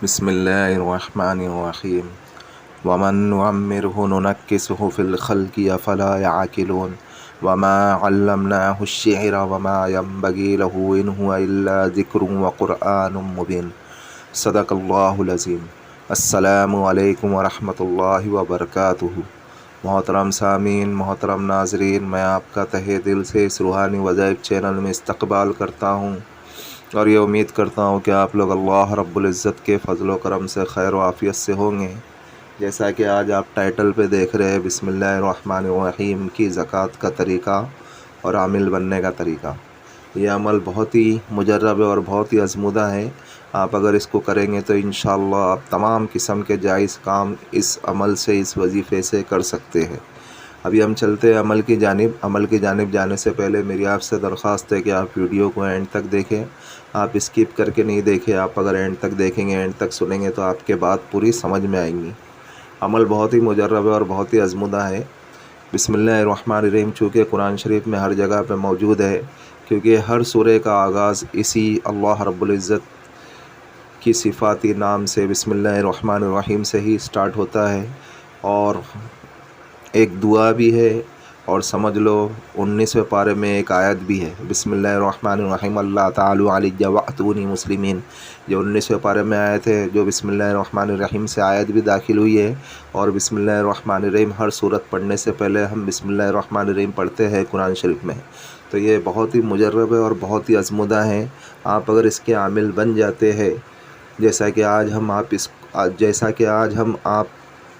बिस्मिल्लाहिर्रहमानिर्रहीम वमन नुअम्मिरहु नुनक्किसहु फ़िल ख़ल्क़ि अफ़ला यअक़िलून वमा अल्लमनाहु अश्शिअरा वमा यंबग़ी लहु इन हुवा इल्ला ज़िक्रुन व क़ुरआनुम मुबीन। सदक़ल्लाहुल अज़ीम। अस्सलामु अलैकुम व रहमतुल्लाहि व बरकातुहू। मोहतरम सामीन, मोहतरम नाज़रीन, मैं आपका तहे दिल से इस रूहानी वज़ाइफ चैनल में इस्तक़बाल करता हूँ और ये उम्मीद करता हूँ कि आप लोग अल्लाह रब्बुल इज़्ज़त के फ़ज़ल व करम से खैर व आफ़ियत से होंगे। जैसा कि आज आप टाइटल पे देख रहे हैं, बिस्मिल्लाहिर्रहमानिर्रहीम की ज़कात का तरीक़ा और आमिल बनने का तरीक़ा। ये अमल बहुत ही मुजर्रब है और बहुत ही आज़मूदा है। आप अगर इसको करेंगे तो इंशाअल्लाह आप तमाम किस्म के जायज़ काम इस अमल से, इस वजीफ़े से कर सकते हैं। अभी हम चलते हैं अमल की जानिब। अमल की जानिब जाने से पहले मेरी आपसे दरख्वास्त है कि आप वीडियो को एंड तक देखें। आप स्किप करके नहीं देखें। आप अगर एंड तक देखेंगे, एंड तक सुनेंगे तो आपके बात पूरी समझ में आएंगी। अमल बहुत ही मुजर्रब है और बहुत ही आज़मूदा है। बिस्मिल्लाहिर्रहमानिर्रहीम चूँकि कुरान शरीफ में हर जगह पे मौजूद है, क्योंकि हर सूरे का आगाज़ इसी अल्लाह रब्बुल इज़्ज़त की सिफ़ाती नाम से बिस्मिल्लाहिर्रहमानिर्रहीम से ही स्टार्ट होता है। और एक दुआ भी है और समझ लो 19वें पारे में एक आयत भी है, बिस्मिल्लाहिर्रहमानिर्रहीम अल्लाह तालू अलैया वअतूनी मुस्लिमीन। ये 19वें पारे में आयत है जो बिस्मिल्लाहिर्रहमानिर्रहीम से आयत भी दाखिल हुई है। और बिस्मिल्लाहिर्रहमानिर्रहीम हर सूरत पढ़ने से पहले हम बिस्मिल्लाहिर्रहमानिर्रहीम पढ़ते हैं कुरान शरीफ में। तो ये बहुत ही मुजर्रब है और बहुत ही आज़मूदा है। आप अगर इसके आमिल बन जाते हैं, जैसा कि आज हम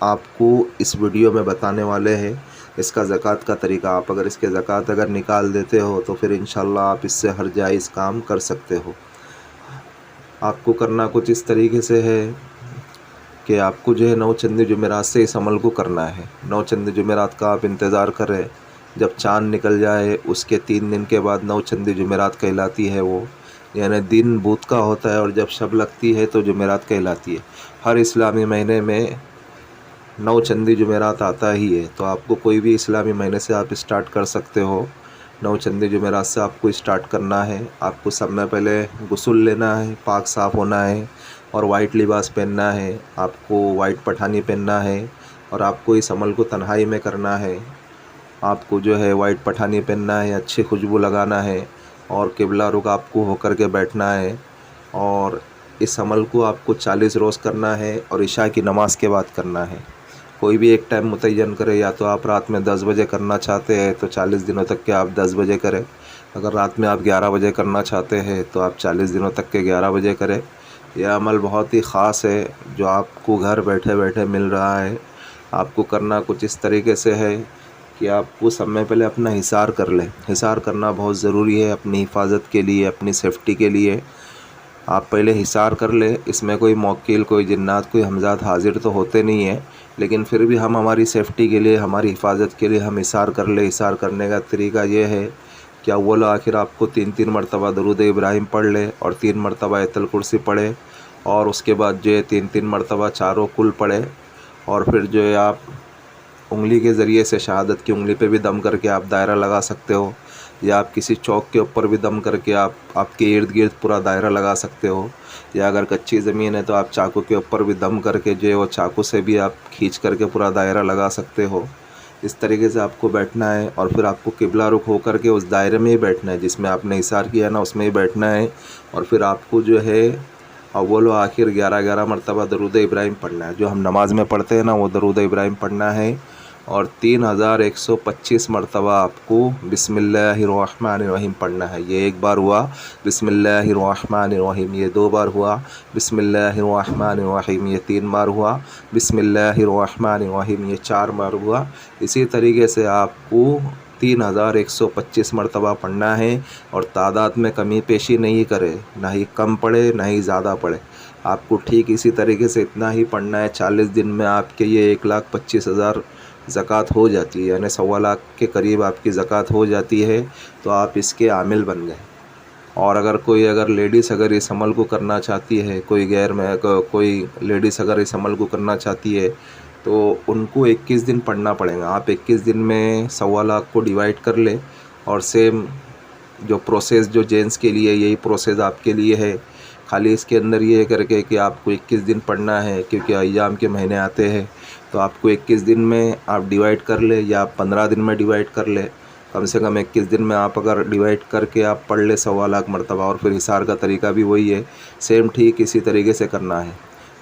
आपको इस वीडियो में बताने वाले हैं, इसका ज़कात का तरीक़ा। आप अगर इसके ज़कात अगर निकाल देते हो तो फिर इंशाअल्लाह आप इससे हर जायज़ काम कर सकते हो। आपको करना कुछ इस तरीके से है कि आपको जो है 9 चंद जुमेरात से इस अमल को करना है। 9 चंद जुमेरात का आप इंतज़ार करें। जब चाँद निकल जाए उसके 3 दिन के बाद 9 चंद जुमेरात कहलाती है वो, यानी दिन बुध का होता है और जब शब लगती है तो जुमेरात कहलाती है। हर इस्लामी महीने में 9 चंदी जुमेरात आता ही है, तो आपको कोई भी इस्लामी महीने से आप स्टार्ट कर सकते हो। 9 चंदी जुमेरात से आपको स्टार्ट करना है। आपको सब में पहले गुस्ल लेना है, पाक साफ़ होना है और वाइट लिबास पहनना है। आपको वाइट पठानी पहनना है और आपको इस अमल को तन्हाई में करना है। आपको जो है वाइट पठानी पहनना है, अच्छी खुशबू लगाना है और किबला रुख आपको होकर के बैठना है। और इस अमल को आपको 40 रोज़ करना है और इशा की नमाज़ के बाद करना है। कोई भी एक टाइम मुतय्यन करें, या तो आप रात में 10 बजे करना चाहते हैं तो 40 दिनों तक के आप 10 बजे करें। अगर रात में आप 11 बजे करना चाहते हैं तो आप 40 दिनों तक के 11 बजे करें। यह अमल बहुत ही ख़ास है जो आपको घर बैठे बैठे मिल रहा है। आपको करना कुछ इस तरीके से है कि आपको सब में पहले अपना हिसार कर लें। हिसार करना बहुत ज़रूरी है अपनी हिफाजत के लिए, अपनी सेफ्टी के लिए। आप पहले हिसार कर ले। इसमें कोई मौक्किल, कोई जिन्नात, कोई हमज़ात हाजिर तो होते नहीं हैं, लेकिन फिर भी हम हमारी सेफ्टी के लिए, हमारी हिफाजत के लिए हम हिसार कर ले। हिसार करने का तरीका ये है कि अव्वल आखिर आपको 3-3 मरतबा दरूद इब्राहिम पढ़ ले और 3 मरतबा आयतुल कुर्सी पढ़े और उसके बाद जो है 3-3 मरतबा चारों कुल पढ़े। और फिर जो है आप उंगली के ज़रिए से, शहादत की उंगली पे भी दम करके आप दायरा लगा सकते हो, या आप किसी चौक के ऊपर भी दम करके आपके इर्द गिर्द पूरा दायरा लगा सकते हो। या अगर कच्ची ज़मीन है तो आप चाकू के ऊपर भी दम करके जो है वो चाकू से भी आप खींच करके पूरा दायरा लगा सकते हो। इस तरीके से आपको बैठना है और फिर आपको किबला रुख होकर के उस दायरे में ही बैठना है जिसमें आपने इशार किया ना, उसमें ही बैठना है। और फिर आपको जो है अव्वल व आखिर 11-11 मरतबा दरूद इब्राहिम पढ़ना है। जो हम नमाज में पढ़ते हैं ना, वो दरूद इब्राहिम पढ़ना है। और 3125 मरतबा आपको बिस्मिल्लाहिर्रहमानिर्रहीम पढ़ना है। ये एक बार हुआ बिस्मिल्लाहिर्रहमानिर्रहीम, ये 2 बार हुआ बिस्मिल्लाहिर्रहमानिर्रहीम, ये 3 बार हुआ बिस्मिल्लाहिर्रहमानिर्रहीम, ये 4 बार हुआ। इसी तरीके से आपको 3125 मरतबा पढ़ना है और तादाद में कमी पेशी नहीं करे, ना ही कम पढ़े ना ही ज़्यादा पढ़े। आपको ठीक इसी तरीके से इतना ही पढ़ना है। 40 दिन में आपके ये 1,25,000 ज़कात हो जाती है, यानी 1.25 लाख के करीब आपकी ज़कात हो जाती है। तो आप इसके आमिल बन गए। और अगर लेडीज़ अगर इस अमल को करना चाहती है, कोई लेडीज़ अगर इस अमल को करना चाहती है तो उनको 21 दिन पढ़ना पड़ेगा। आप 21 दिन में 1.25 लाख को डिवाइड कर ले और सेम जो प्रोसेस जो जेंट्स के लिए, यही प्रोसेस आपके लिए है खाली इसके अंदर ये करके कि आपको 21 दिन पढ़ना है, क्योंकि अय्याम के महीने आते हैं, तो आपको 21 दिन में आप डिवाइड कर ले या आप 15 दिन में डिवाइड कर ले। कम से कम 21 दिन में आप अगर डिवाइड करके आप पढ़ ले 1.25 लाख मरतबा। और फिर हिसार का तरीका भी वही है, सेम ठीक इसी तरीके से करना है।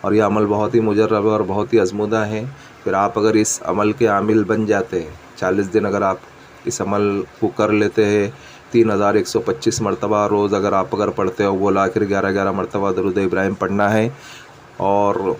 और यह अमल बहुत ही मुजर्रब है और बहुत ही आजमूदा है। फिर आप अगर इस अमल के आमिल बन जाते हैं, 40 दिन अगर आप इस अमल को कर लेते हैं, 3125 मरतबा रोज़ अगर आप पढ़ते हो, वो आखिर 11 मरतबा दरूद इब्राहिम पढ़ना है और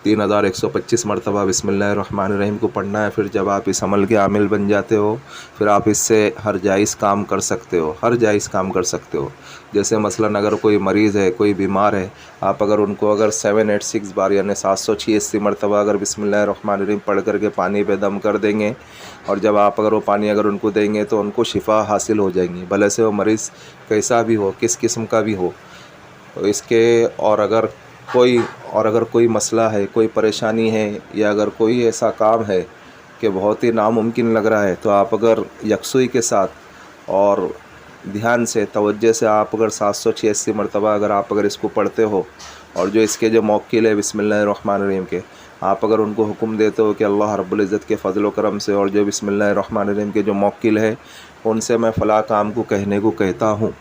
3125 मरतबा बिस्मिल्लाहिर्रहमानिर्रहीम को पढ़ना है। फिर जब आप इस अमल के आमिल बन जाते हो, फिर आप इससे हर जायज़ काम कर सकते हो, हर जायज़ काम कर सकते हो। जैसे मसलन अगर कोई मरीज़ है, कोई बीमार है, आप अगर उनको अगर 786 बार यानी 786 मरतबा अगर बिस्मिल्लाहिर्रहमानिर्रहीम पढ़ करके पानी पे दम कर देंगे, और जब आप अगर वो पानी अगर उनको देंगे तो उनको शिफा हासिल हो जाएंगी, भले से वो मरीज़ कैसा भी हो, किस किस्म का भी हो। तो इसके और अगर कोई मसला है, कोई परेशानी है, या अगर कोई ऐसा काम है कि बहुत ही नामुमकिन लग रहा है, तो आप अगर यकसुई के साथ और ध्यान से तवज्जो से आप अगर 786 मरतबा अगर इसको पढ़ते हो, और जो इसके जो मौक्किल है बिस्मिल्लाहिर्रहमानिर्रहीम के, आप अगर उनको हुक्म देते हो कि अल्लाह रब्बुल इज़्ज़त के फ़ज़ल व करम से और जो बिस्मिल्लाहिर्रहमानिर्रहीम के जो मौक्किल है उनसे मैं फ़लाँ काम को कहने को कहता हूँ,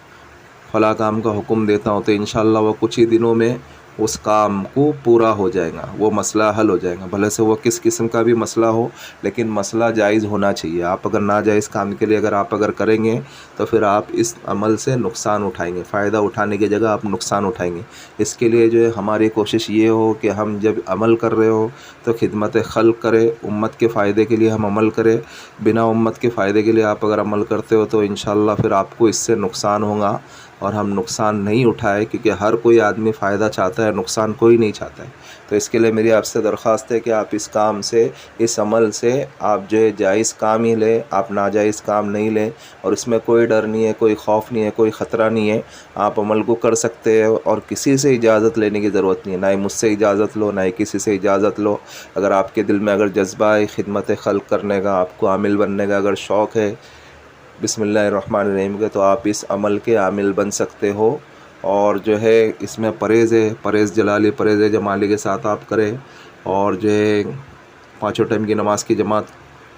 फ़लाँ काम का हुक्म देता हूँ, तो इंशाअल्लाह वो कुछ ही दिनों में उस काम को पूरा हो जाएगा, वो मसला हल हो जाएगा। भले से वो किस किस्म का भी मसला हो, लेकिन मसला जायज़ होना चाहिए। आप अगर नाजायज़ काम के लिए आप करेंगे तो फिर आप इस अमल से नुकसान उठाएंगे, फ़ायदा उठाने की जगह आप नुकसान उठाएंगे। इसके लिए जो है हमारी कोशिश ये हो कि हम जब अमल कर रहे हो तो खिदमत खल्क़ करें, उम्मत के फ़ायदे के लिए हम अमल करें। बिना उम्मत के फ़ायदे के लिए आप अगर अमल करते हो तो इंशाअल्लाह फिर आपको इससे नुकसान होगा, और हम नुकसान नहीं उठाए, क्योंकि हर कोई आदमी फ़ायदा चाहता है, नुकसान कोई नहीं चाहता है। तो इसके लिए मेरी आपसे दरख्वास्त है कि आप इस काम से, इस अमल से आप जो है जायज़ काम ही लें, आप नाजायज़ काम नहीं लें। और इसमें कोई डर नहीं है, कोई खौफ नहीं है, कोई ख़तरा नहीं है। आप अमल को कर सकते हैं और किसी से इजाज़त लेने की ज़रूरत नहीं है, ना ही मुझसे इजाज़त लो, ना ही किसी से इजाज़त लो। अगर आपके दिल में अगर जज्बा है खिदमत खल्क़ करने का, आपको आमिल बनने का अगर शौक़ है बिस्मिल्लाहिर्रहमानिर्रहीम के, तो आप इस अमल के आमिल बन सकते हो। और जो है इसमें परहेज़ है, परहेज़ जलाली परहेज़ जमाली के साथ आप करें, और जो है 5 टाइम की नमाज़ की जमात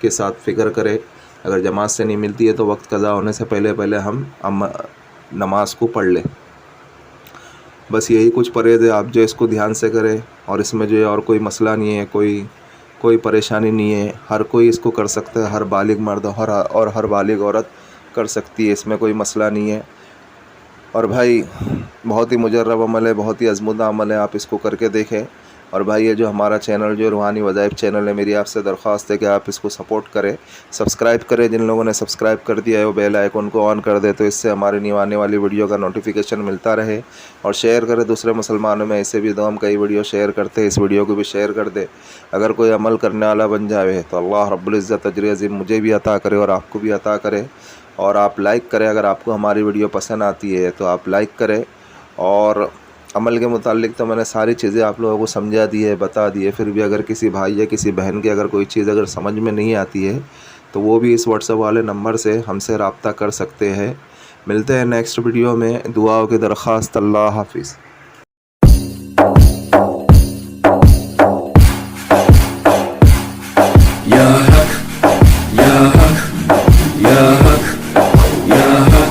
के साथ फ़िक्र करें। अगर जमात से नहीं मिलती है तो वक्त क़ज़ा होने से पहले हम नमाज़ को पढ़ लें। बस यही कुछ परहेज़ है, आप जो इसको ध्यान से करें। और इसमें जो है और कोई मसला नहीं है, कोई परेशानी नहीं है, हर कोई इसको कर सकता है, हर बालिग मर्द और हर बालिग औरत कर सकती है, इसमें कोई मसला नहीं है। और भाई बहुत ही मुजर्रब अमल है, बहुत ही आज़मूदा अमल है, आप इसको करके देखें। और भाई ये जो हमारा चैनल जो रूहानी वज़ाइफ चैनल है, मेरी आपसे दरख्वास्त है कि आप इसको सपोर्ट करें, सब्सक्राइब करें। जिन लोगों ने सब्सक्राइब कर दिया है वो बेल आइकन को ऑन कर दे, तो इससे हमारे न्यू आने वाली वीडियो का नोटिफिकेशन मिलता रहे। और शेयर करें दूसरे मुसलमानों में, ऐसे भी हम कई वीडियो शेयर करते हैं, इस वीडियो को भी शेयर कर दे। अगर कोई अमल करने वाला बन जाए तो अल्लाह रब्बुल इज़्ज़त अजर अज़ीम मुझे भी अता करे और आपको भी अता करे। और आप लाइक करें, अगर आपको हमारी वीडियो पसंद आती है तो आप लाइक करें। और अमल के मुतालिक तो मैंने सारी चीज़ें आप लोगों को समझा दी है, बता दी है। फिर भी अगर किसी भाई या किसी बहन की अगर कोई चीज़ अगर समझ में नहीं आती है तो वो भी इस व्हाट्सएप वाले नंबर से हमसे रब्ता कर सकते हैं। मिलते हैं नेक्स्ट वीडियो में। दुआओं की दरख्वास्त। अल्लाह हाफिज़।